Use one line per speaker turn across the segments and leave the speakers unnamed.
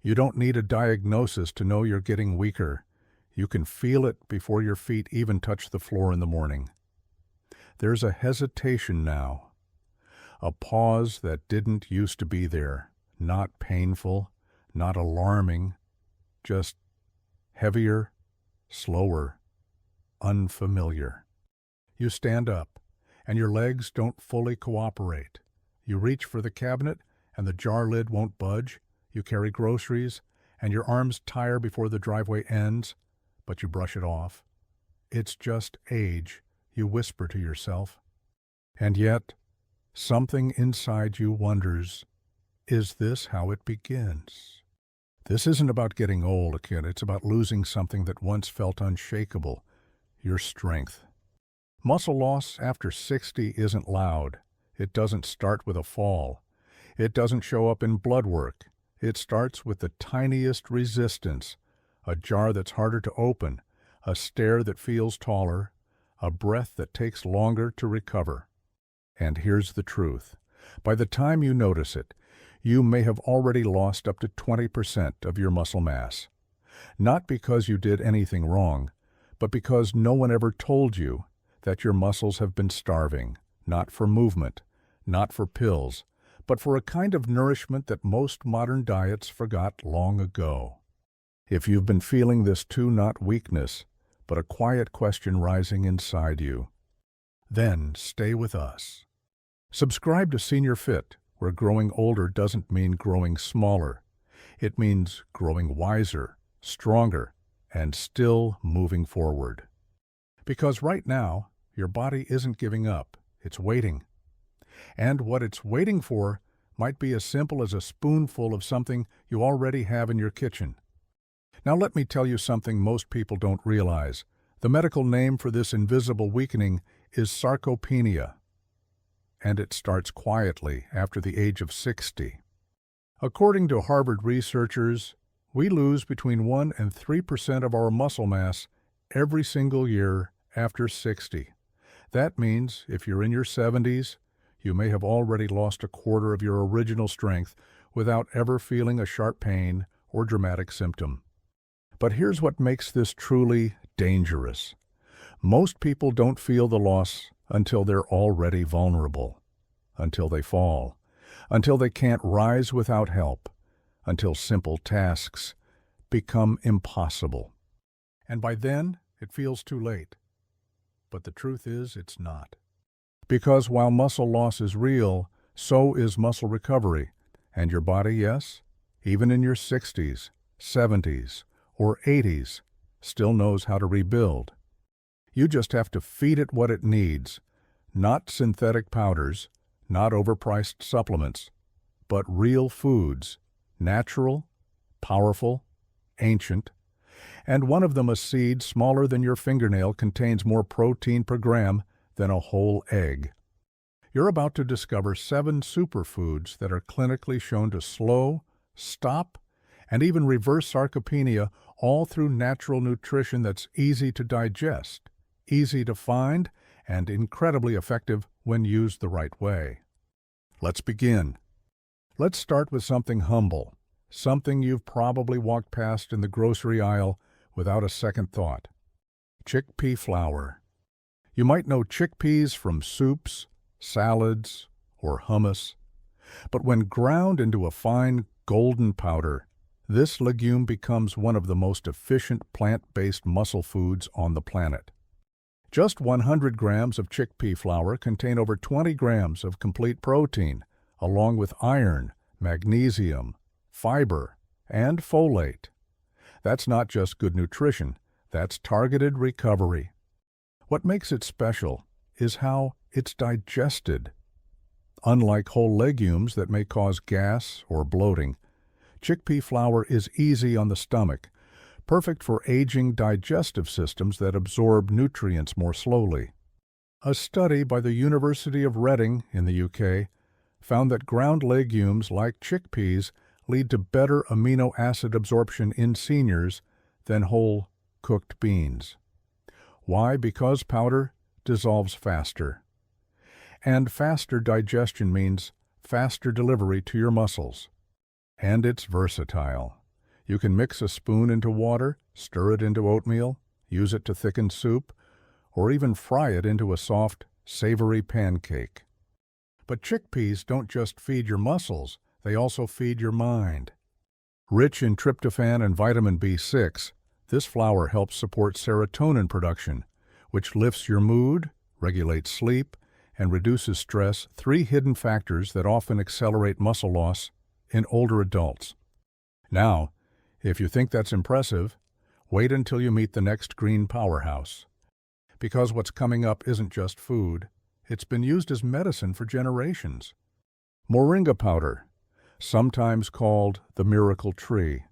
You don't need a diagnosis to know you're getting weaker. You can feel it before your feet even touch the floor in the morning. There's a hesitation now, a pause that didn't used to be there, not painful, not alarming, just heavier, slower, unfamiliar. You stand up, and your legs don't fully cooperate. You reach for the cabinet, and the jar lid won't budge. You carry groceries, and your arms tire before the driveway ends, but you brush it off. It's just age, you whisper to yourself. And yet, something inside you wonders, is this how it begins? This isn't about getting old, kid. It's about losing something that once felt unshakable, your strength. Muscle loss after 60 isn't loud. It doesn't start with a fall. It doesn't show up in blood work. It starts with the tiniest resistance, a jar that's harder to open, a stair that feels taller, a breath that takes longer to recover. And here's the truth. By the time you notice it, you may have already lost up to 20% of your muscle mass. Not because you did anything wrong, but because no one ever told you that your muscles have been starving, not for movement, not for pills, but for a kind of nourishment that most modern diets forgot long ago. If you've been feeling this too, not weakness, but a quiet question rising inside you, then stay with us. Subscribe to Senior Fit, where growing older doesn't mean growing smaller. It means growing wiser, stronger, and still moving forward. Because right now, your body isn't giving up, it's waiting. And what it's waiting for might be as simple as a spoonful of something you already have in your kitchen. Now let me tell you something most people don't realize. The medical name for this invisible weakening is sarcopenia, and it starts quietly after the age of 60. According to Harvard researchers, we lose between 1 and 3% of our muscle mass every single year after 60. That means if you're in your 70s, you may have already lost a quarter of your original strength without ever feeling a sharp pain or dramatic symptom. But here's what makes this truly dangerous. Most people don't feel the loss until they're already vulnerable, until they fall, until they can't rise without help, until simple tasks become impossible. And by then, it feels too late. But the truth is, it's not. Because while muscle loss is real, so is muscle recovery. And your body, yes, even in your 60s, 70s, or 80s, still knows how to rebuild. You just have to feed it what it needs, not synthetic powders, not overpriced supplements, but real foods, natural, powerful, ancient, and one of them, a seed smaller than your fingernail, contains more protein per gram than a whole egg. You're about to discover 7 superfoods that are clinically shown to slow, stop, and even reverse sarcopenia, all through natural nutrition that's easy to digest, easy to find, and incredibly effective when used the right way. Let's begin. Let's start with something humble, something you've probably walked past in the grocery aisle without a second thought. Chickpea flour. You might know chickpeas from soups, salads, or hummus, but when ground into a fine golden powder, this legume becomes one of the most efficient plant-based muscle foods on the planet. Just 100 grams of chickpea flour contain over 20 grams of complete protein, along with iron, magnesium, fiber, and folate. That's not just good nutrition, that's targeted recovery. What makes it special is how it's digested. Unlike whole legumes that may cause gas or bloating, chickpea flour is easy on the stomach, perfect for aging digestive systems that absorb nutrients more slowly. A study by the University of Reading in the UK found that ground legumes like chickpeas lead to better amino acid absorption in seniors than whole cooked beans. Why? Because powder dissolves faster. And faster digestion means faster delivery to your muscles. And it's versatile. You can mix a spoon into water, stir it into oatmeal, use it to thicken soup, or even fry it into a soft, savory pancake. But chickpeas don't just feed your muscles, they also feed your mind. Rich in tryptophan and vitamin B6, this flour helps support serotonin production, which lifts your mood, regulates sleep, and reduces stress, 3 hidden factors that often accelerate muscle loss in older adults. Now, if you think that's impressive, wait until you meet the next green powerhouse. Because what's coming up isn't just food, it's been used as medicine for generations. Moringa powder, sometimes called the miracle tree.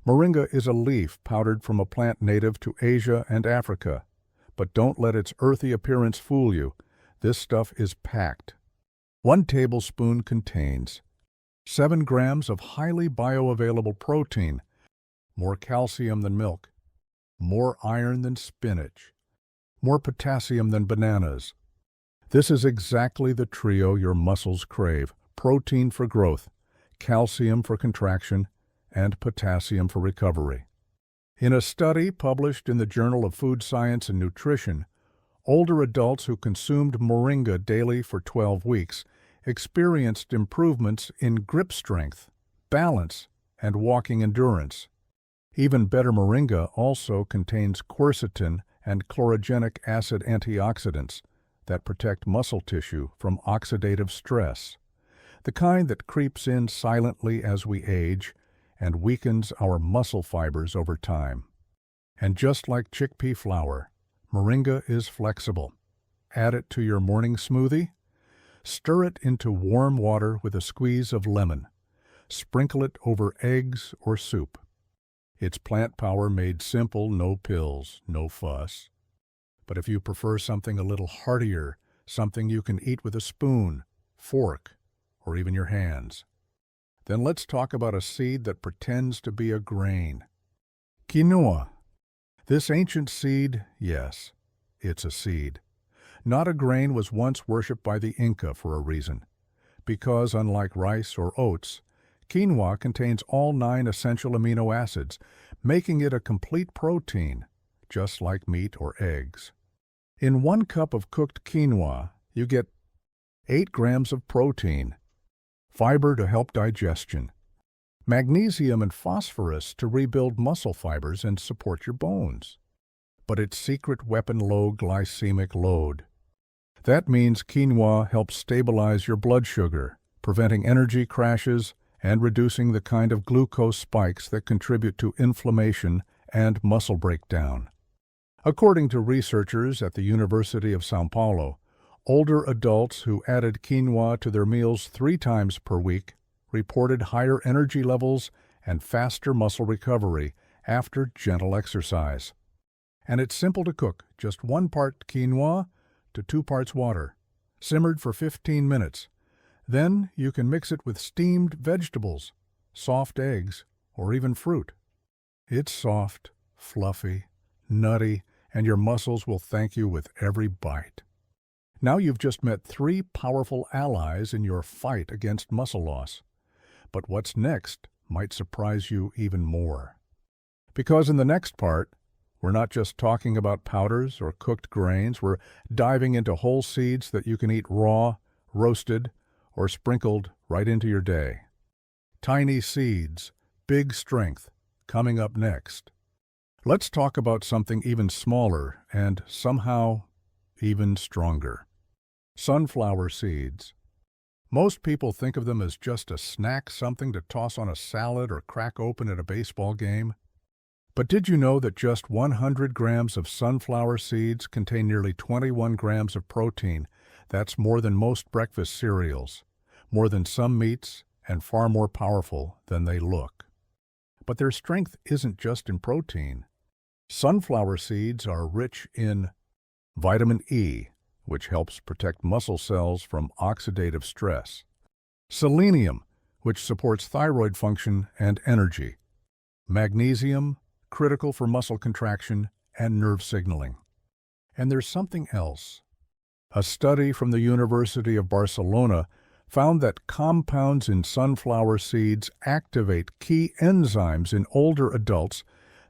Moringa is a leaf powdered from a plant native to Asia and Africa. But don't let its earthy appearance fool you. This stuff is packed. 1 tablespoon contains 7 grams of highly bioavailable protein, more calcium than milk, more iron than spinach, more potassium than bananas. This is exactly the trio your muscles crave: protein for growth, calcium for contraction, and potassium for recovery. In a study published in the Journal of Food Science and Nutrition, older adults who consumed moringa daily for 12 weeks experienced improvements in grip strength, balance, and walking endurance. Even better, moringa also contains quercetin and chlorogenic acid antioxidants that protect muscle tissue from oxidative stress, the kind that creeps in silently as we age and weakens our muscle fibers over time. And just like chickpea flour, moringa is flexible. Add it to your morning smoothie. Stir it into warm water with a squeeze of lemon. Sprinkle it over eggs or soup. It's plant power made simple, no pills, no fuss. But if you prefer something a little heartier, something you can eat with a spoon, fork, or even your hands, then let's talk about a seed that pretends to be a grain. Quinoa. This ancient seed, yes, it's a seed. Not a grain, was once worshipped by the Inca for a reason. Because, unlike rice or oats, quinoa contains all 9 essential amino acids, making it a complete protein, just like meat or eggs. In 1 cup of cooked quinoa, you get 8 grams of protein, fiber to help digestion, magnesium and phosphorus to rebuild muscle fibers and support your bones. But its secret weapon: low glycemic load. That means quinoa helps stabilize your blood sugar, preventing energy crashes and reducing the kind of glucose spikes that contribute to inflammation and muscle breakdown. According to researchers at the University of São Paulo, older adults who added quinoa to their meals 3 times per week reported higher energy levels and faster muscle recovery after gentle exercise. And it's simple to cook: just 1 part quinoa to 2 parts water, simmered for 15 minutes. Then you can mix it with steamed vegetables, soft eggs, or even fruit. It's soft, fluffy, nutty, and your muscles will thank you with every bite. Now you've just met 3 powerful allies in your fight against muscle loss. But what's next might surprise you even more. Because in the next part, we're not just talking about powders or cooked grains, we're diving into whole seeds that you can eat raw, roasted, or sprinkled right into your day. Tiny seeds, big strength, coming up next. Let's talk about something even smaller and somehow even stronger. Sunflower seeds. Most people think of them as just a snack, something to toss on a salad or crack open at a baseball game. But did you know that just 100 grams of sunflower seeds contain nearly 21 grams of protein? That's more than most breakfast cereals, more than some meats, and far more powerful than they look. But their strength isn't just in protein. Sunflower seeds are rich in vitamin E, which helps protect muscle cells from oxidative stress, selenium, which supports thyroid function and energy, magnesium, critical for muscle contraction and nerve signaling. And there's something else. A study from the University of Barcelona found that compounds in sunflower seeds activate key enzymes in older adults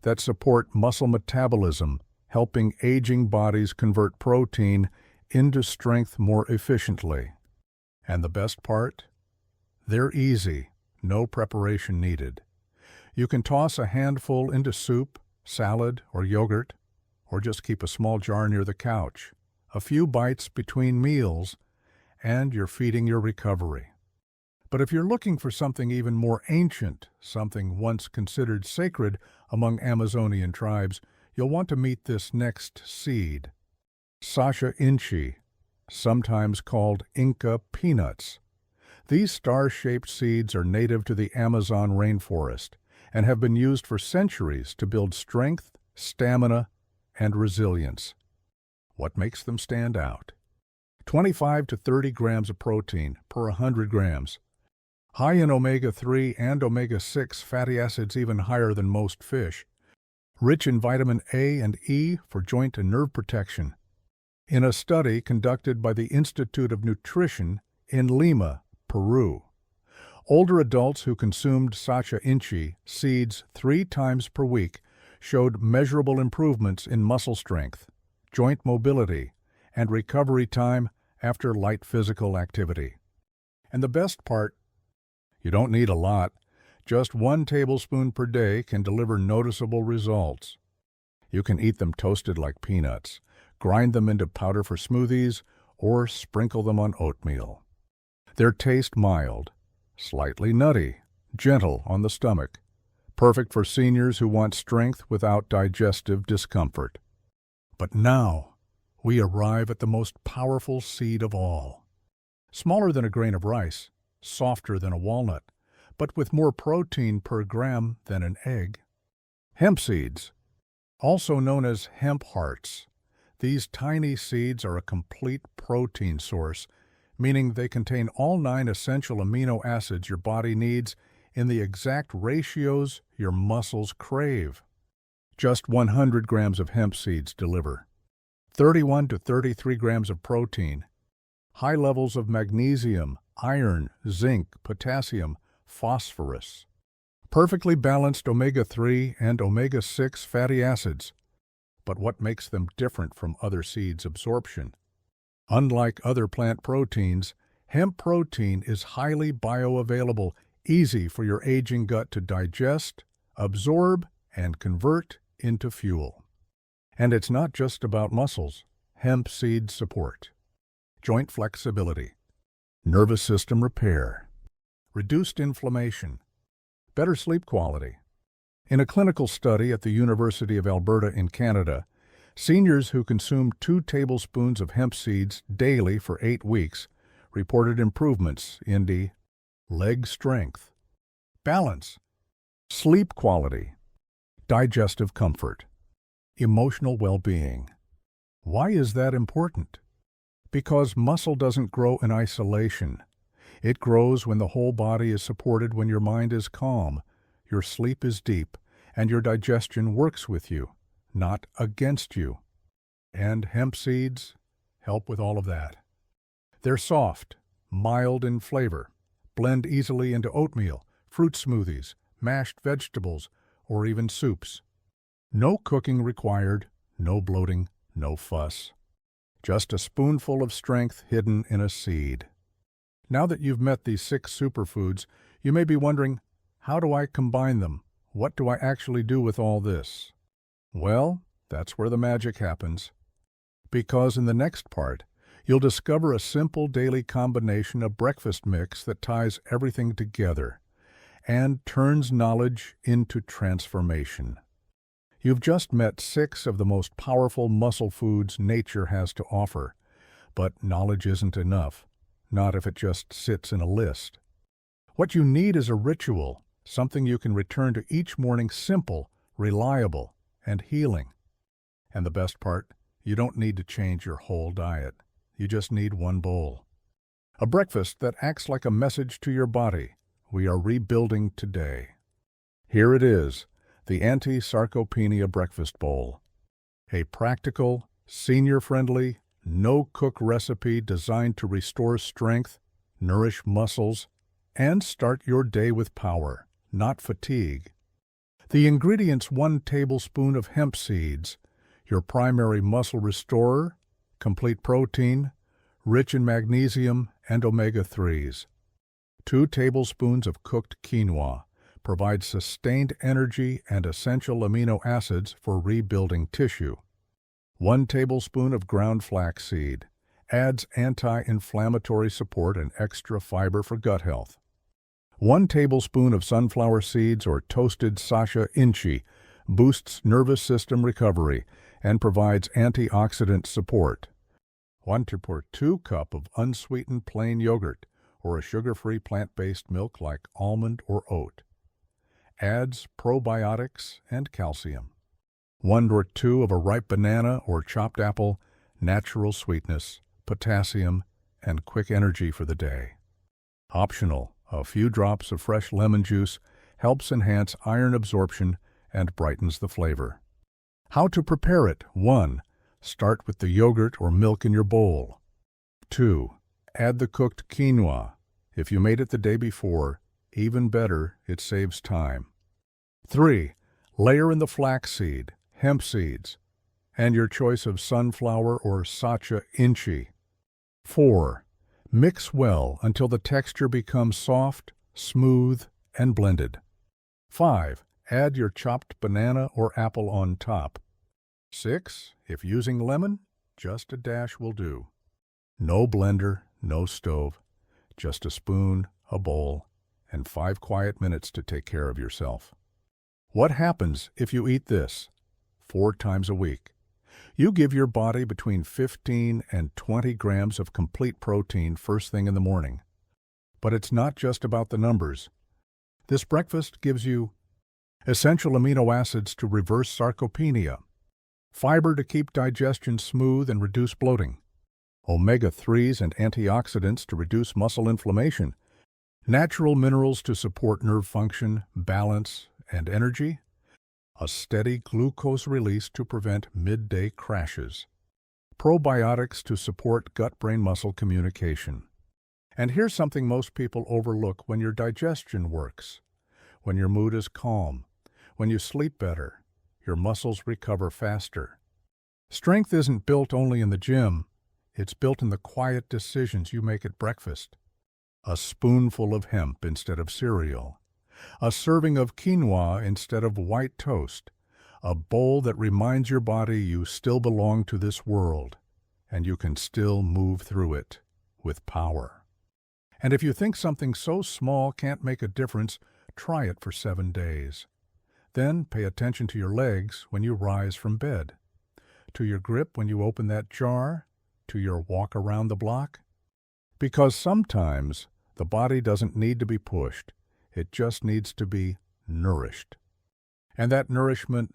that support muscle metabolism, helping aging bodies convert protein into strength more efficiently. And the best part? They're easy, no preparation needed. You can toss a handful into soup, salad, or yogurt, or just keep a small jar near the couch. A few bites between meals, and you're feeding your recovery. But if you're looking for something even more ancient, something once considered sacred among Amazonian tribes, you'll want to meet this next seed. Sacha inchi, sometimes called Inca peanuts. These star-shaped seeds are native to the Amazon rainforest and have been used for centuries to build strength, stamina, and resilience. What makes them stand out? 25 to 30 grams of protein per 100 grams. High in omega-3 and omega-6 fatty acids, even higher than most fish. Rich in vitamin A and E for joint and nerve protection. In a study conducted by the Institute of Nutrition in Lima, Peru, older adults who consumed Sacha inchi seeds 3 times per week showed measurable improvements in muscle strength, joint mobility, and recovery time after light physical activity. And the best part, you don't need a lot. Just 1 tablespoon per day can deliver noticeable results. You can eat them toasted like peanuts, grind them into powder for smoothies, or sprinkle them on oatmeal. Their taste mild, slightly nutty, gentle on the stomach, perfect for seniors who want strength without digestive discomfort. But now, we arrive at the most powerful seed of all. Smaller than a grain of rice, softer than a walnut, but with more protein per gram than an egg. Hemp seeds, also known as hemp hearts. These tiny seeds are a complete protein source, meaning they contain all 9 essential amino acids your body needs in the exact ratios your muscles crave. Just 100 grams of hemp seeds deliver 31 to 33 grams of protein, high levels of magnesium, iron, zinc, potassium, phosphorus, perfectly balanced omega-3 and omega-6 fatty acids. But what makes them different from other seeds' absorption? Unlike other plant proteins, hemp protein is highly bioavailable, easy for your aging gut to digest, absorb, and convert into fuel. And it's not just about muscles. Hemp seeds support joint flexibility, nervous system repair, reduced inflammation, better sleep quality. In a clinical study at the University of Alberta in Canada, seniors who consumed 2 tablespoons of hemp seeds daily for 8 weeks reported improvements in the leg strength, balance, sleep quality, digestive comfort, emotional well-being. Why is that important? Because muscle doesn't grow in isolation. It grows when the whole body is supported, when your mind is calm, your sleep is deep, and your digestion works with you, not against you. And hemp seeds help with all of that. They're soft, mild in flavor, blend easily into oatmeal, fruit smoothies, mashed vegetables, or even soups. No cooking required, no bloating, no fuss. Just a spoonful of strength hidden in a seed. Now that you've met these 6 superfoods, you may be wondering, how do I combine them? What do I actually do with all this? Well, that's where the magic happens. Because in the next part, you'll discover a simple daily combination of breakfast mix that ties everything together and turns knowledge into transformation. You've just met 6 of the most powerful muscle foods nature has to offer, but knowledge isn't enough, not if it just sits in a list. What you need is a ritual, something you can return to each morning, simple, reliable, and healing. And the best part, you don't need to change your whole diet. You just need 1 bowl. A breakfast that acts like a message to your body. We are rebuilding today. Here it is, the Anti-Sarcopenia Breakfast Bowl. A practical, senior-friendly, no-cook recipe designed to restore strength, nourish muscles, and start your day with power, not fatigue. The ingredients: 1 tablespoon of hemp seeds, your primary muscle restorer, complete protein, rich in magnesium and omega-3s. 2 tablespoons of cooked quinoa provides sustained energy and essential amino acids for rebuilding tissue. 1 tablespoon of ground flaxseed adds anti-inflammatory support and extra fiber for gut health. 1 tablespoon of sunflower seeds or toasted sacha inchi boosts nervous system recovery and provides antioxidant support. 2 cups of unsweetened plain yogurt or a sugar-free plant-based milk like almond or oat. Adds probiotics and calcium. 1 or 2 of a ripe banana or chopped apple, natural sweetness, potassium, and quick energy for the day. Optional: a few drops of fresh lemon juice helps enhance iron absorption and brightens the flavor. How to prepare it? 1. Start with the yogurt or milk in your bowl. 2. Add the cooked quinoa. If you made it the day before, even better, it saves time. 3. Layer in the flaxseed, hemp seeds, and your choice of sunflower or sacha inchi. 4. Mix well until the texture becomes soft, smooth, and blended. 5. Add your chopped banana or apple on top. 6. If using lemon, just a dash will do. No blender, no stove, just a spoon, a bowl, and 5 quiet minutes to take care of yourself. What happens if you eat this 4 times a week? You give your body between 15 and 20 grams of complete protein first thing in the morning. But it's not just about the numbers. This breakfast gives you essential amino acids to reverse sarcopenia, fiber to keep digestion smooth and reduce bloating, omega-3s and antioxidants to reduce muscle inflammation, natural minerals to support nerve function, balance, and energy, a steady glucose release to prevent midday crashes, probiotics to support gut-brain muscle communication. And here's something most people overlook: when your digestion works, when your mood is calm, when you sleep better, your muscles recover faster. Strength isn't built only in the gym, it's built in the quiet decisions you make at breakfast. A spoonful of hemp instead of cereal, a serving of quinoa instead of white toast, a bowl that reminds your body you still belong to this world, and you can still move through it with power. And if you think something so small can't make a difference, try it for 7 days. Then pay attention to your legs when you rise from bed, to your grip when you open that jar, to your walk around the block. Because sometimes the body doesn't need to be pushed, it just needs to be nourished. And that nourishment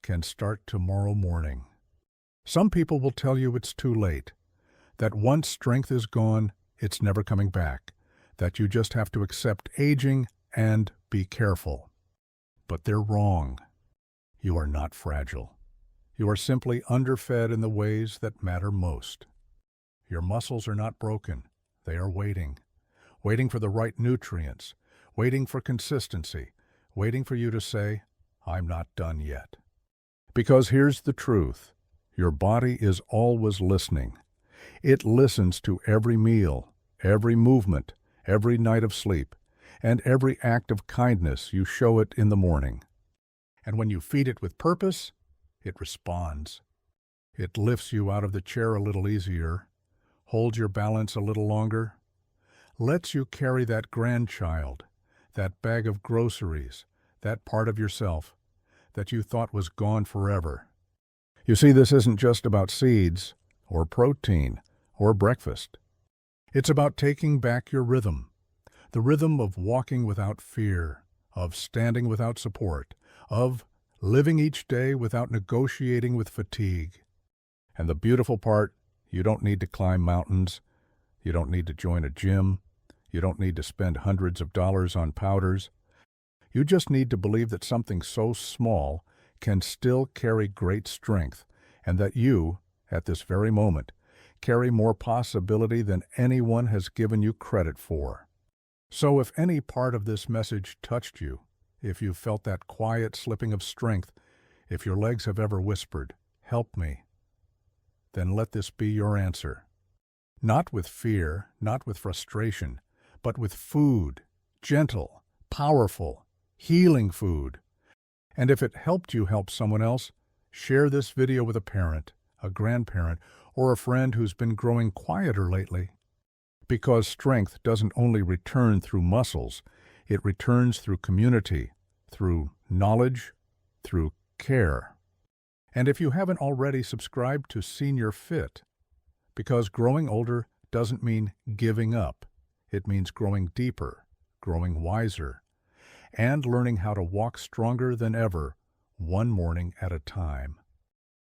can start tomorrow morning. Some people will tell you it's too late, that once strength is gone, it's never coming back, that you just have to accept aging and be careful. But they're wrong. You are not fragile. You are simply underfed in the ways that matter most. Your muscles are not broken. They are waiting for the right nutrients, waiting for consistency, waiting for you to say, "I'm not done yet." Because here's the truth. Your body is always listening. It listens to every meal, every movement, every night of sleep, and every act of kindness you show it in the morning. And when you feed it with purpose, it responds. It lifts you out of the chair a little easier, holds your balance a little longer, lets you carry that grandchild, that bag of groceries, that part of yourself that you thought was gone forever. You see, this isn't just about seeds or protein or breakfast. It's about taking back your rhythm, the rhythm of walking without fear, of standing without support, of living each day without negotiating with fatigue. And the beautiful part, you don't need to climb mountains, you don't need to join a gym, you don't need to spend hundreds of dollars on powders. You just need to believe that something so small can still carry great strength, and that you, at this very moment, carry more possibility than anyone has given you credit for. So if any part of this message touched you, if you felt that quiet slipping of strength, if your legs have ever whispered, "Help me," then let this be your answer. Not with fear, not with frustration, but with food, gentle, powerful, healing food. And if it helped you help someone else, share this video with a parent, a grandparent, or a friend who's been growing quieter lately. Because strength doesn't only return through muscles, it returns through community, through knowledge, through care. And if you haven't already subscribed to Senior Fit, because growing older doesn't mean giving up. It means growing deeper, growing wiser, and learning how to walk stronger than ever, one morning at a time.